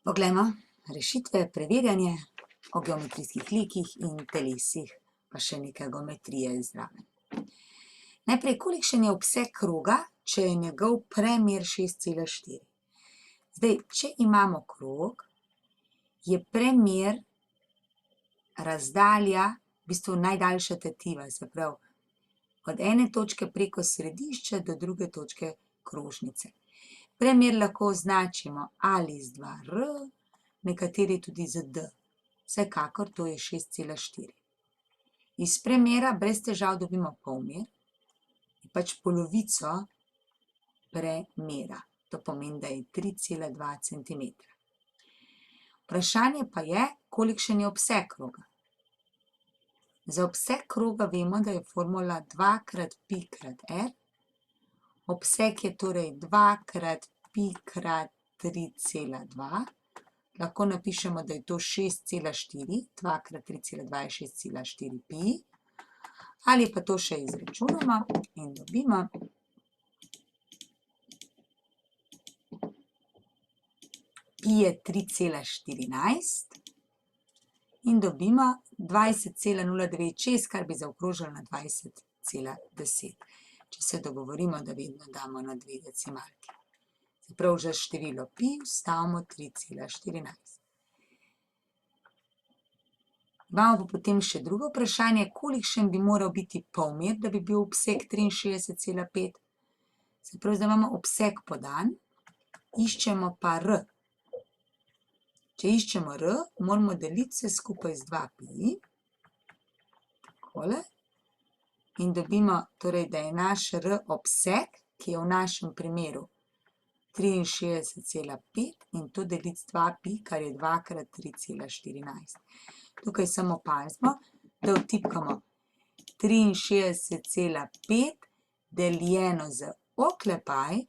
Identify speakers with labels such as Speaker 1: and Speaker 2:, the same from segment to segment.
Speaker 1: Poglejmo rešitve, preverjanje o geometrijskih likih in telesih, pa še nekaj geometrije zraven. Najprej, kolikšen je obseg kroga, če je njegov premer 6,4? Zdaj, če imamo krog, je premer razdalja, v bistvu najdaljša tetiva, se pravi, od ene točke preko središča do druge točke krožnice. Premer lahko označimo ali z 2R, nekateri tudi z D. Vsekakor to je 6,4. Iz premera brez težav dobimo polmer, pač polovico premera. To pomeni, da je 3,2 cm. Vprašanje pa je, kolikšen je obseg kroga. Za obseg kroga vemo, da je formula 2 krat pi krat r. Obseg je torej 2 krat pi krat 3,2. Lahko napišemo, da je to 6,4. 2 krat 3,2 je 6,4 pi. Ali pa to še izračunamo in dobimo pi je 3,14 in dobimo 20,096, kar bi zaokrožili na 20,10. Če se dogovorimo, da vedno damo na dve decimalki. Se pravi, za število pi vstavimo 3,14. Imamo pa potem še drugo vprašanje, kolikšen bi moral biti polmer, da bi bil obseg 63,5. Se pravi, da imamo obseg podan, iščemo pa R. Če iščemo R, moramo deliti vse skupaj z 2pi. Takole. In dobimo, torej, da je naš R obseg, ki je v našem primeru 63,5 in to deliti z 2pi, kar je 2 krat 3,14. Tukaj samo pazimo, da vtipkamo 63,5 deljeno z oklepaj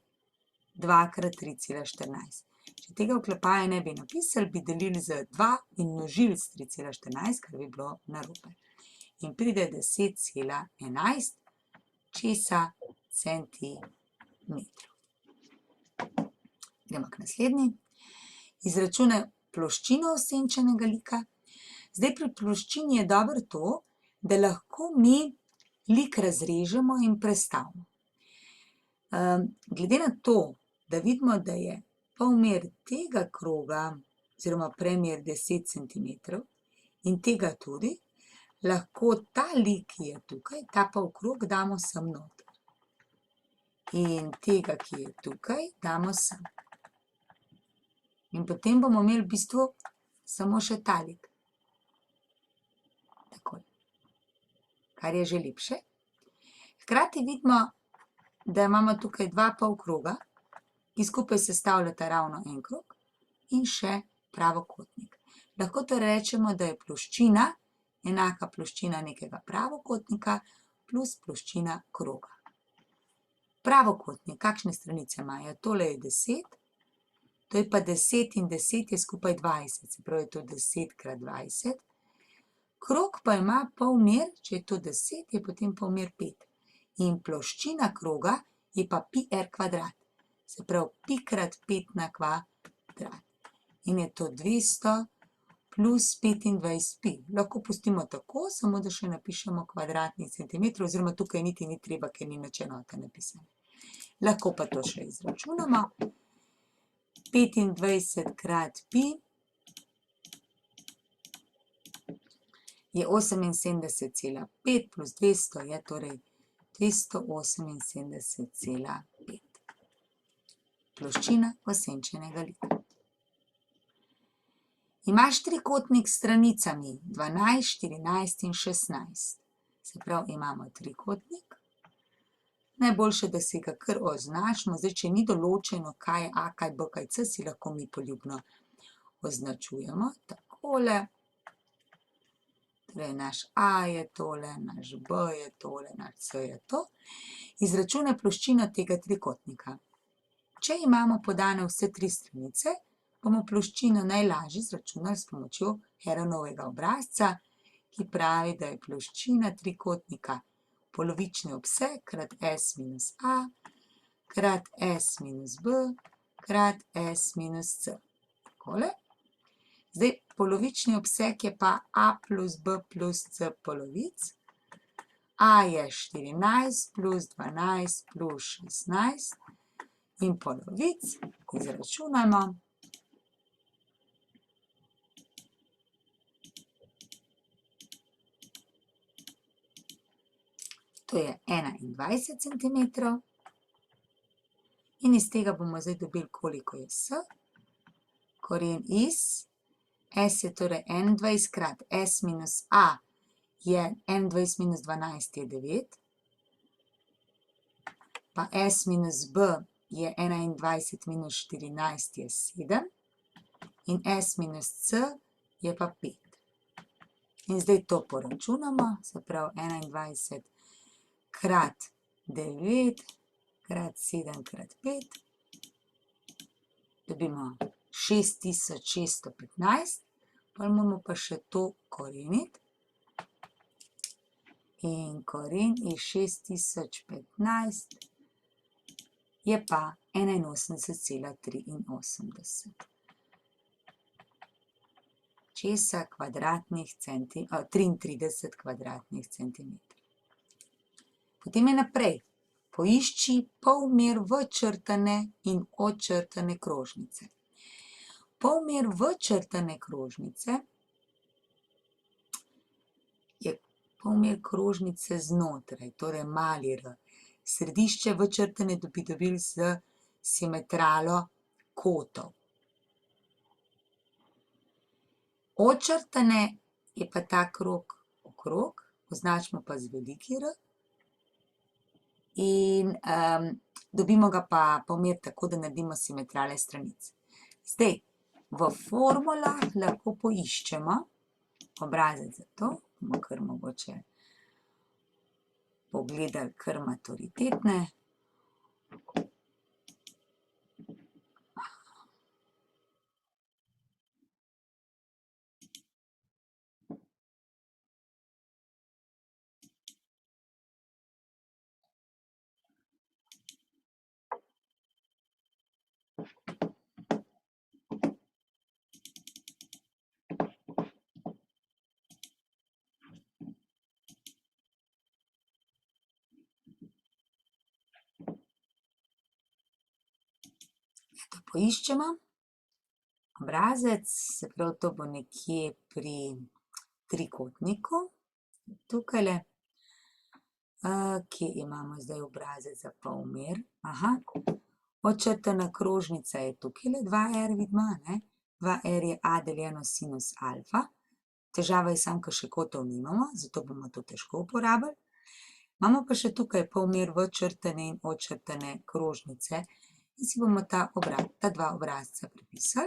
Speaker 1: 2 krat 3,14. Če tega oklepaja ne bi napisali, bi delili z 2 in množili s 3,14, kar bi bilo narobe. In pride 10,11 centimetrov. Gremo k naslednji. Izračunaj ploščino osenčenega lika. Zdaj pri ploščini je dobro to, da lahko mi lik razrežemo in prestavimo. Glede na to, da vidimo, da je polmer tega kroga, oziroma premer 10 cm in tega tudi, lahko ta lik, ki je tukaj, ta polkrog damo sem noter. In tega, ki je tukaj, damo sem. In potem bomo imeli v bistvu samo še ta lik. Takole. Kar je že lepše. Hkrati vidimo, da imamo tukaj dva polkroga, ki skupaj sestavljata ravno en krog in še pravokotnik. Lahko torej rečemo, da je ploščina enaka ploščina nekega pravokotnika plus ploščina kroga. Pravokotnik, kakšne stranice ima? Ja, tole je 10, to je pa 10 in 10 je skupaj 20, se pravi, je to 10 krat 20. Krog pa ima polmer, če je to 10, je potem polmer 5. In ploščina kroga je pa pi r kvadrat, se pravi, pi krat 5 na kvadrat. In je to 200 plus 25 pi. Lahko pustimo tako, samo da še napišemo kvadratnih centimetrov, oziroma tukaj niti ni treba, ker ni nič enote napisane. Lahko pa to še izračunamo. 25 krat pi je 78,5 plus 200 je torej 278,5. Ploščina osenčenega lika. Imaš trikotnik s stranicami 12, 14 in 16. Se pravi, imamo trikotnik. Najboljše, da si ga kar označimo. Zdaj, če ni določeno, kaj je A, kaj B, kaj C, si lahko mi poljubno označujemo. Takole. Torej, naš A je tole, naš B je tole, naš C je to. Izračunaj ploščino tega trikotnika. Če imamo podane vse tri stranice, bomo ploščino najlažje izračunali s pomočjo Heronovega obrazca, ki pravi, da je ploščina trikotnika polovični obseg krat S minus A krat S minus B krat S minus C. Takole. Zdaj, polovični obseg je pa a plus b plus c polovic. A je 14 plus 12 plus 16 in polovic. Izračunajmo. To je 21 centimetrov. In iz tega bomo zdaj dobili, koliko je s. Koren iz s je torej 21 krat s minus a je 21 minus 12 je 9. Pa s minus b je 21 minus 14 je 7. In s minus c je pa 5. In zdaj to poračunamo, se pravi 21 krat 9 krat 7 krat 5. Dobimo 6615, pa moramo pa še to koreniti. In koren iz 6015 je pa 81,83. Česa kvadratnih 33 kvadratnih centimetrov. Potem je naprej. Poišči polmer včrtane in odčrtane krožnice. Polmer včrtane krožnice je polmer krožnice znotraj, torej mali r. Središče včrtane bi dobili s simetralo kotov. Odčrtane je pa ta krog okrog, označimo pa z veliki R. In dobimo ga pa polmer tako, da naredimo simetrale stranic. Zdaj, v formulah lahko poiščemo obrazec za to, bomo kar mogoče pogledali kar maturitetne. To poiščemo. Obrazec, se pravi, to bo nekje pri trikotniku. Tukajle. Kje imamo zdaj obrazec za polmer? Aha, odčrtana krožnica je tukajle, 2r vidimo, ne? 2r je a deljeno sinus alfa. Težava je samo, ker še kotov nimamo, zato bomo to težko uporabili. Imamo pa še tukaj polmer včrtane in odčrtane krožnice in si bomo ta dva obrazca prepisali.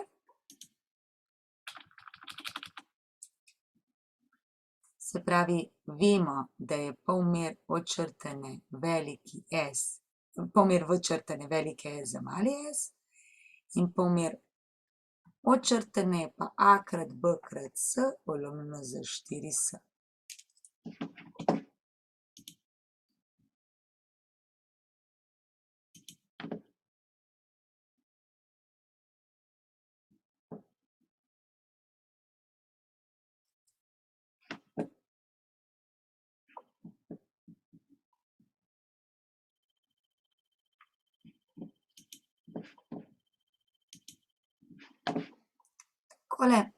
Speaker 1: Se pravi, vemo, da je polmer odčrtane veliki S, polmer včrtane velike S za mali s in polmer odčrtane je pa a krat b krat s polovljeno z 4s. Takole,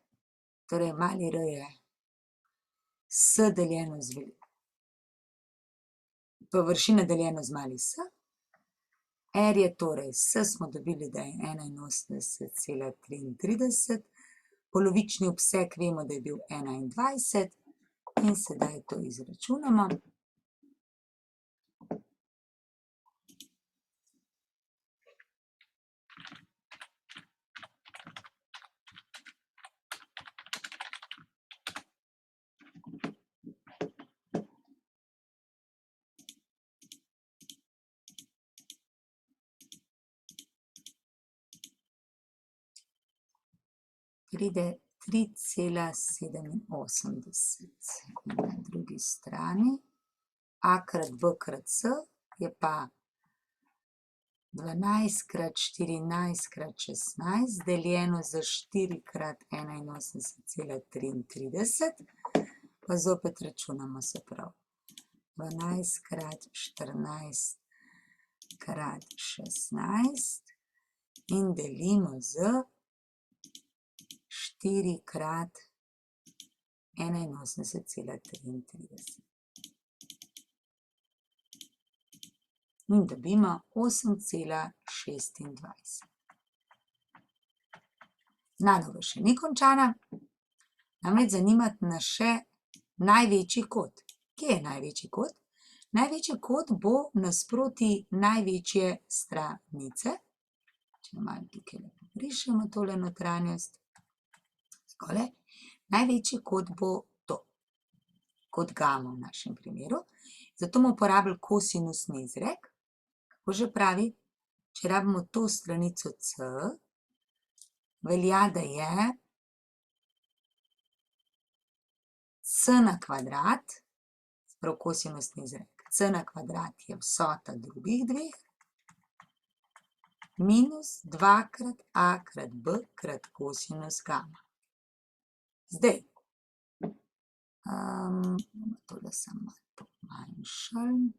Speaker 1: torej mali r je s deljeno z površina deljeno z mali s. R je torej, s smo dobili, da je 81,33, polovični obseg vemo, da je bil 21 in sedaj to izračunamo. Pride 3,87 in na drugi strani a krat b krat s je pa 12 krat 14 krat 16 deljeno z 4 krat 81,33, pa zopet računamo, se pravi. 12 krat 14 krat 16 in delimo z 4 krat 81,33. In dobimo 8,26. Naloga še ni končana, namreč zanima nas še največji kot. Kje je največji kot? Največji kot bo nasproti največje stranice. Če malo tukaj rišemo tole notranjost. Takole. Največji kot bo to. Kot gama v našem primeru. Zato bomo uporabili kosinusni izrek. Kako že pravi? Če rabimo to stranico C, velja, da je C na kvadrat, prav kosinusni izrek, C na kvadrat je vsota drugih dveh, minus 2 krat A krat B krat kosinus gama. Zdaj, tole sem malo pomanjšali.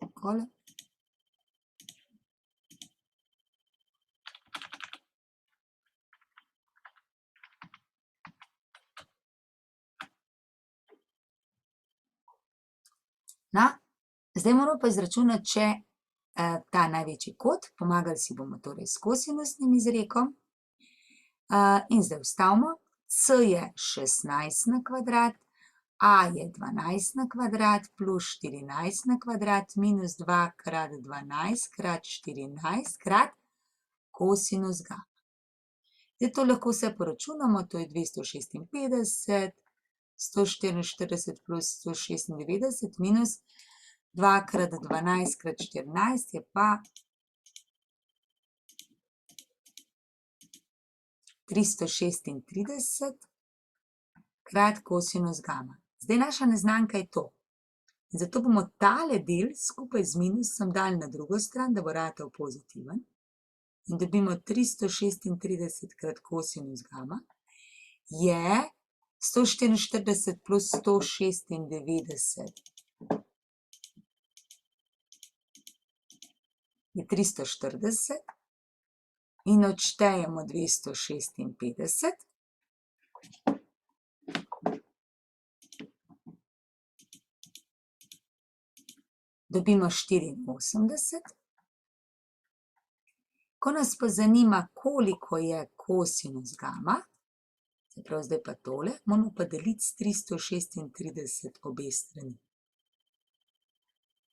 Speaker 1: Takole. No, zdaj moramo pa izračunati še ta največji kot. Pomagali si bomo torej s kosinusnim izrekom. In zdaj vstavimo. C je 16 na kvadrat, A je 12 na kvadrat plus 14 na kvadrat minus 2 krat 12 krat 14 krat kosinus gama. Zdaj to lahko vse poračunamo, to je 256, 144 plus 196 minus 2 krat 12 krat 14 je pa 336 krat kosinus gama. Zdaj naša neznanka je to. Zato bomo tale del skupaj z minusom dali na drugo stran, da bo ratal pozitiven. In dobimo 336 krat kosinus gama je 144 plus 196 je 340 in odštejemo 256. Dobimo 84. Ko nas pa zanima, koliko je kosinus gama, se pravi zdaj pa tole, moramo pa deliti s 336 obe strani.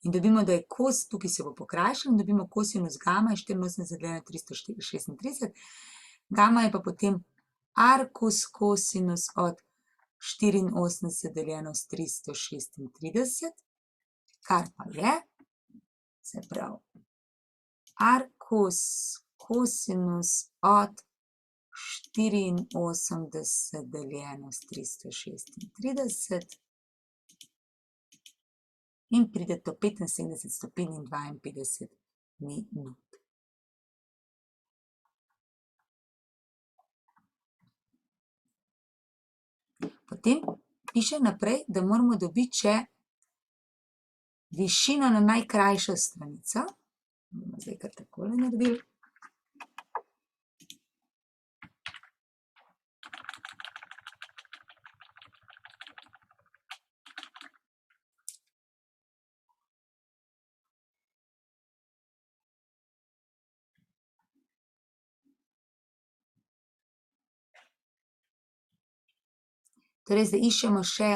Speaker 1: In dobimo, da je kos, tukaj se bo pokrajšal, in dobimo kosinus gama je 84 deljeno 336. Gama je pa potem arkus kosinus od 84 deljeno s 336, kar pa je, se pravi, arkus kosinus od 84 deljeno s 336 in pride to 75 stopinj in 52 minut. Potem piše naprej, da moramo dobiti še višino na najkrajšo stranico. Bomo zdaj kar takole naredili. Torej, zdaj iščemo še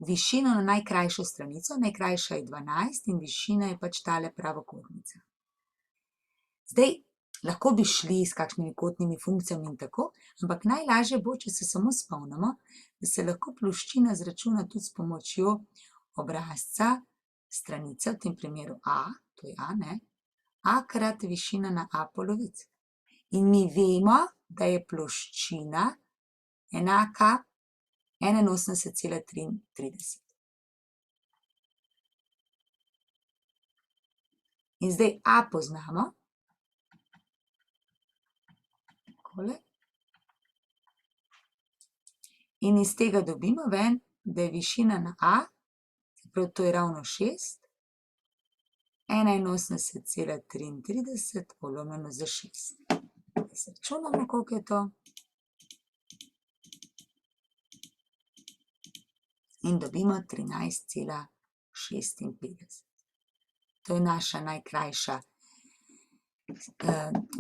Speaker 1: višino na najkrajšo stranico, najkrajša je 12 in višina je pač tale pravokotnica. Zdaj, lahko bi šli s kakšnimi kotnimi funkcijami in tako, ampak najlažje bo, če se samo spomnimo, da se lahko ploščina izračuna tudi s pomočjo obrazca stranice, v tem primeru A, to je A, ne, A krat višina na A polovic. In mi vemo, da je ploščina enaka 81,33. In zdaj A poznamo. Takole. In iz tega dobimo ven, da je višina na A, se pravi, to je ravno 6, 81,33 polomljeno z 6. Izračunamo, koliko je to. In dobimo 13,56. To je naša najkrajša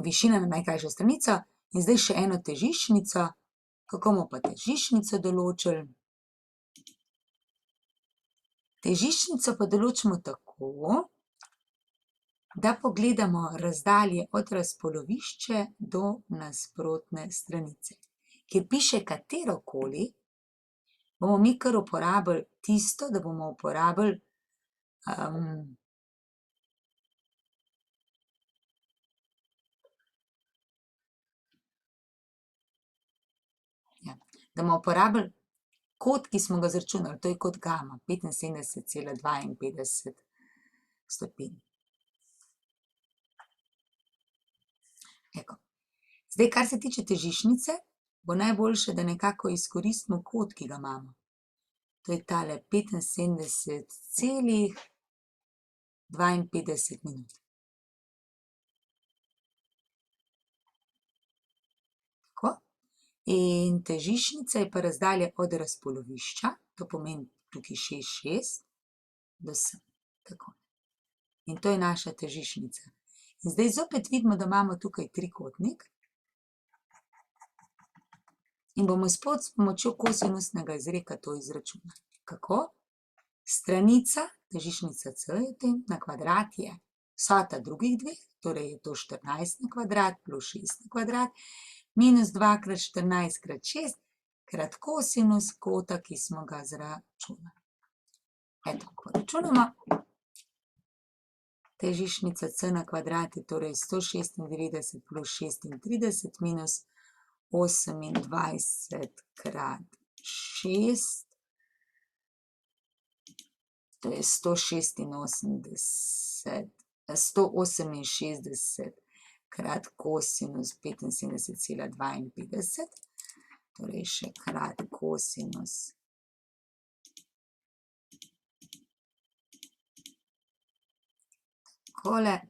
Speaker 1: višina na najkrajšo stranico. In zdaj še eno težiščnico. Kako bomo pa težiščnico določili? Težiščnico pa določimo tako, da pogledamo razdalje od razpolovišča do nasprotne stranice. Kjer piše katerokoli, bomo mi kar uporabili tisto, da bomo uporabili kot, ki smo ga izračunali, to je kot gama, 75,52 stopinj. Zdaj, kar se tiče težiščnice, bo najboljše, da nekako izkoristimo kot, ki ga imamo. To je tale 75,52 minut. Tako. In težiščnica je pa razdalja od razpolovišča, to pomeni tukaj 6,6 do sem. Tako. In to je naša težiščnica. In zdaj zopet vidimo, da imamo tukaj trikotnik. In bomo spet s pomočjo kosinusnega izreka to izračunali. Kako? Stranica, težiščnica C je tem, na kvadrat je vsota drugih dveh, torej je to 14 na kvadrat plus 6 na kvadrat, minus 2 krat 14 krat 6 krat kosinus kota, ki smo ga izračunali. Eto, ko računamo, težiščnica C na kvadrat je torej 196 plus 36 minus 28 krat 6, to je 168 krat kosinus 75,52, torej še krat kosinus takole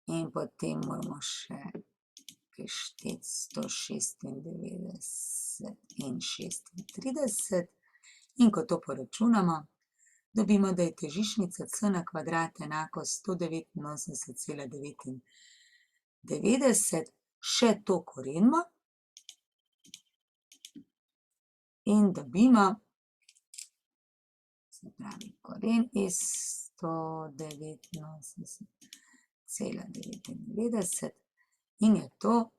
Speaker 1: in potem moramo še prišteti 196 in 36 in ko to poračunamo, dobimo, da je težiščnica C na kvadrat enako 189,99, še to korenimo in dobimo, se pravi, koren iz 189,99 in je to,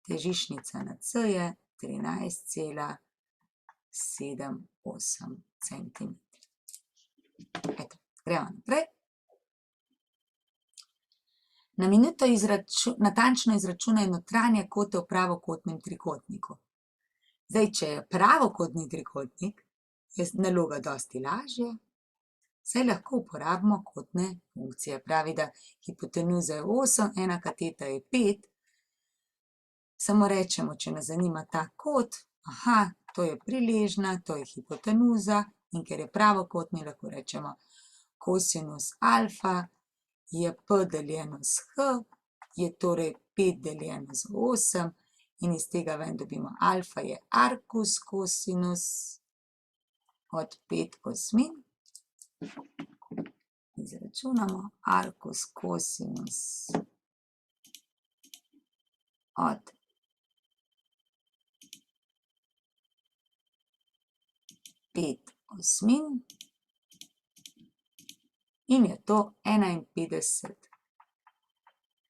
Speaker 1: težiščnica na C je 13,78 centimetra. Eto, gremo naprej. Na minuto natančno izračunaj notranje kote v pravokotnem trikotniku. Zdaj, če je pravokotni trikotnik, je naloga dosti lažja, saj lahko uporabimo kotne funkcije. Pravi, da hipotenuza je 8, ena kateta je 5. Samo rečemo, če nas zanima ta kot, aha, to je priležna, to je hipotenuza in ker je pravokotni, lahko rečemo kosinus alfa je P deljeno s H, je torej 5 deljeno z 8 in iz tega ven dobimo alfa je arkus kosinus od 5 osmin. Izračunamo arkus kosinus od 5 osmin in je to 51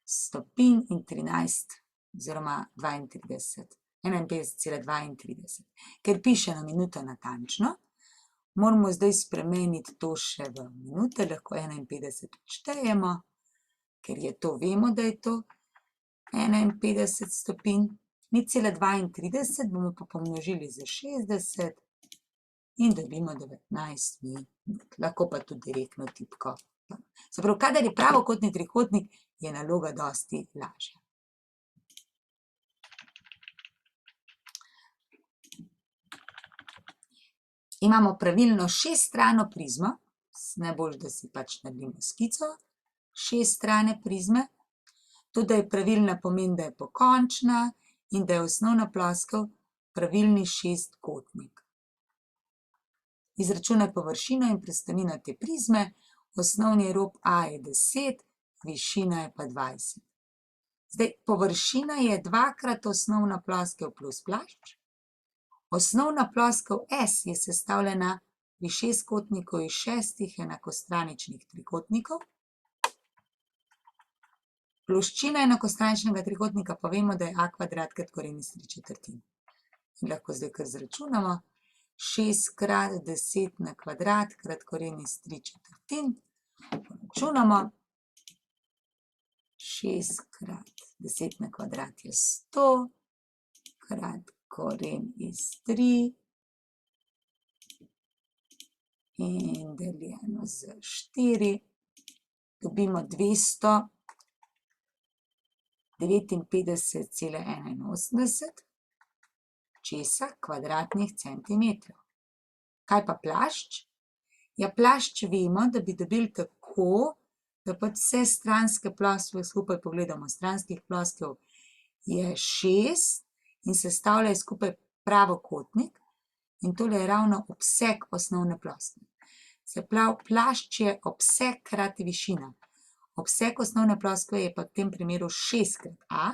Speaker 1: stopinj in 13 oziroma 32, 51,32. Ker piše na minuto natančno, moramo zdaj spremeniti to še v minute, lahko 51 odštejemo, ker je to, vemo, da je to 51 stopinj, 0,32 bomo pa pomnožili z 60 in dobimo 19 minut. Lahko pa tudi direktno tipko Se pravi, kadar je pravokotni trikotnik, je naloga dosti lažja. Imamo pravilno šeststrano prizmo, najboljše, da si pač naredimo skico, šeststrane prizme. To, da je pravilna, pomeni, da je pokončna in da je osnovna ploskev pravilni šestkotnik. Izračunaj površino in prostornino te prizme. Osnovni rob A je 10, višina je pa 20. Zdaj, površina je dvakrat osnovna ploskev plus plašč. Osnovna ploskev S je sestavljena pri šestkotniku iz šestih enakostraničnih trikotnikov. Ploščina enakostraničnega trikotnika pa vemo, da je A kvadrat krat koren iz 3/4. In lahko zdaj kar izračunamo. 6 krat 10 na kvadrat krat koren iz 3/4. Računamo. 6 krat 10 na kvadrat je 100 krat koren iz 3 in deljeno z 4. Dobimo 259,81 česa kvadratnih centimetrov. Kaj pa plašč? Ja, plašč vemo, da bi dobili tako, da pač vse stranske ploskve skupaj pogledamo. Stranskih ploskev je 6 in sestavljajo skupaj pravokotnik in tole je ravno obseg osnovne ploskve. Se pravi, plašč je obseg krat višina. Obseg osnovne ploskve je pa v tem primeru 6 krat A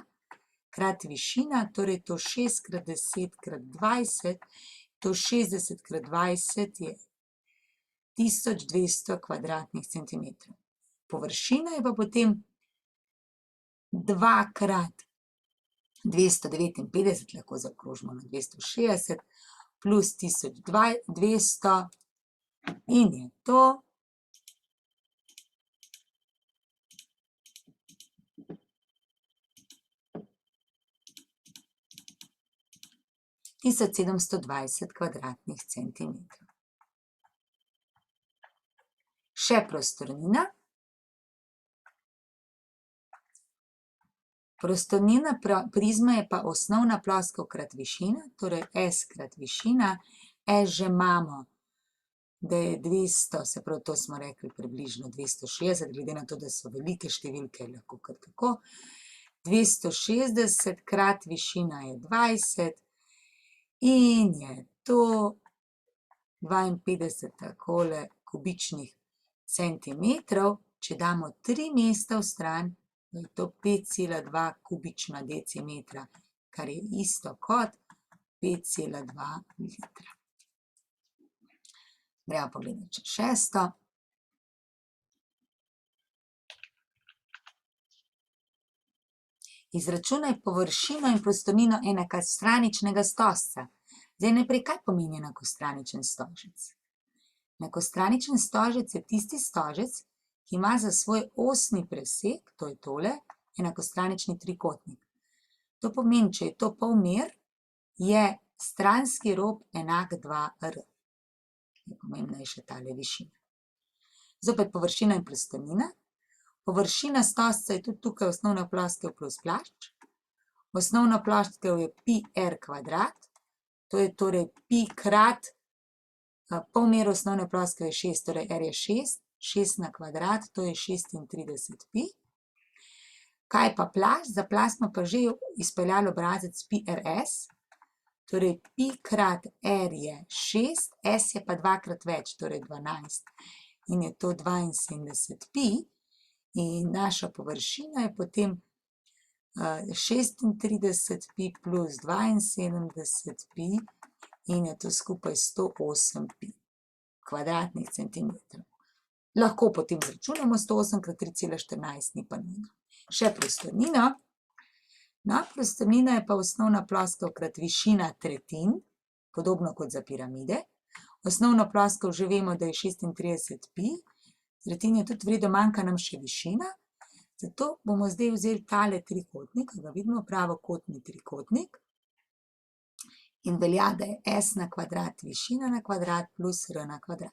Speaker 1: krat višina, torej to 6 krat 10 krat 20, to 60 krat 20 je 1200 kvadratnih centimetrov. Površina je pa potem 2 krat 259, lahko zaokrožimo na 260, plus 1200 in je to 1720 kvadratnih centimetrov. Še prostornina. Prostornina prizme je pa osnovna ploskev krat višina, torej S krat višina. S že imamo, da je 200, se pravi, to smo rekli približno 260, glede na to, da so velike številke, lahko kar tako. 260 krat višina je 20 in je to 52 takole kubičnih centimetrov. Če damo 3 mesta vstran, je to 5,2 kubična decimetra, kar je isto kot 5,2 litra. Gremo pogledati še šesto. Izračunaj površino in prostornino enakostraničnega stožca. Zdaj najprej, kaj pomeni enakostraničen stožec? Enakostraničen stožec je tisti stožec, ki ima za svoj osni presek, to je tole, enakostranični trikotnik. To pomeni, če je to polmer, je stranski rob enak 2R. Pomembna je še tale višina. Zopet površina in prostornina. Površina stožca je tudi tukaj osnovna ploskev plus plašč. Osnovna ploskev je pi R kvadrat, to je torej pi krat polmer osnovne ploskev je 6, torej R je 6, 6 na kvadrat, to je 36 pi. Kaj pa plašč? Za plašč smo pa že izpeljali obrazec pi RS, torej pi krat R je 6, S je pa dvakrat več, torej 12 in je to 72 pi. In naša površina je potem 36 pi plus 72 pi in je to skupaj 108 pi kvadratnih centimetrov. Lahko potem izračunamo 108 krat 3,14, ni pa nujno. Še prostornina. No, prostornina je pa osnovna ploskev krat višina tretjin, podobno kot za piramide. Osnovno ploskev že vemo, da je 36 pi. Tretjin je tudi v redu, manjka nam še višina, zato bomo zdaj vzeli tale trikotnik, ki ga vidimo, pravokotni trikotnik, in velja, da je S na kvadrat višina na kvadrat plus R na kvadrat.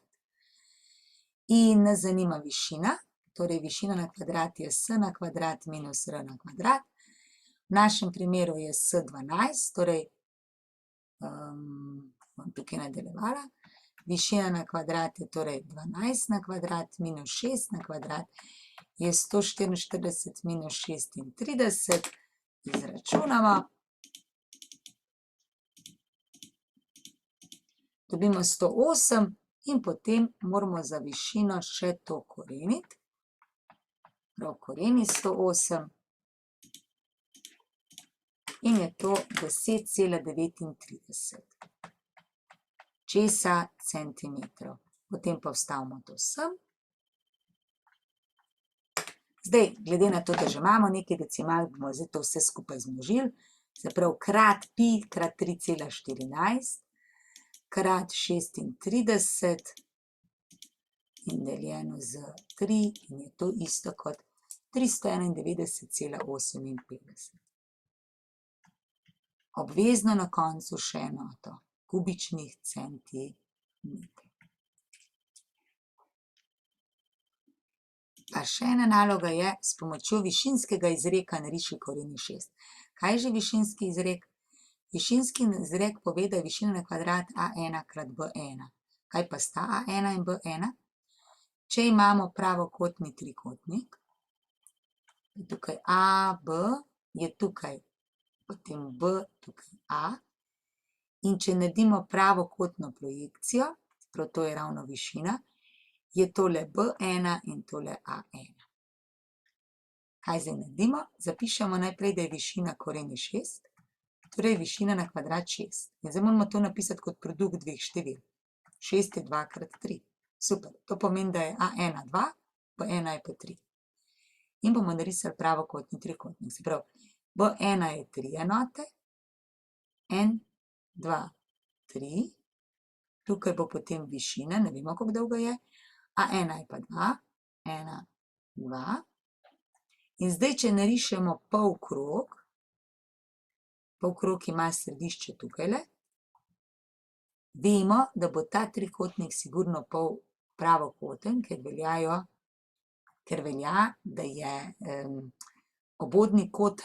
Speaker 1: In nas zanima višina, torej višina na kvadrat je s na kvadrat minus r na kvadrat. V našem primeru je s 12, torej bom tukaj nadaljevala. Višina na kvadrat je torej 12 na kvadrat minus 6 na kvadrat je 144 minus 36. Izračunamo. Dobimo 108 in potem moramo za višino še to koreniti. Prav koreni 108 in je to 10,39 česa centimetrov. Potem pa vstavimo to sem. Zdaj, glede na to, da že imamo nekaj decimalk, bomo zdaj to vse skupaj zmnožili. Se pravi, krat pi krat 3,14 krat 36 in deljeno z 3 in je to isto kot 391,58. Obvezno na koncu še enoto kubičnih centimetrov. Pa še ena naloga je, s pomočjo višinskega izreka nariši koren iz 6. Kaj je že višinski izrek? Višinski izrek pove, da je višina na kvadrat a1 krat b1. Kaj pa sta a1 in b1? Če imamo pravokotni trikotnik, tukaj a, b, je tukaj, potem b, tukaj a, in če naredimo pravokotno projekcijo, prav to je ravno višina, je tole b1 in tole a1. Kaj zdaj naredimo? Zapišemo najprej, da je višina koren iz 6, torej višina na kvadrat 6. In zdaj moramo to napisati kot produkt dveh števil. 6 je 2 krat 3. Super, to pomeni, da je a1 2, b1 je pa 3. In bomo narisali pravokotni trikotnik. Se pravi, b1 je 3 enote, 1, 2, 3. Tukaj bo potem višina, ne vemo, kako dolga je, a1 je pa 2, 1, 2. In zdaj, če narišemo polkrog, polkrog ima središče tukajle, vemo, da bo ta trikotnik sigurno pol pravokoten, ker velja, da je obodni kot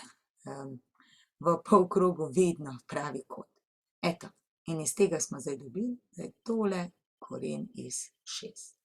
Speaker 1: v polkrogu vedno pravi kot. Eto, in iz tega smo zdaj dobili, da je tole koren iz 6.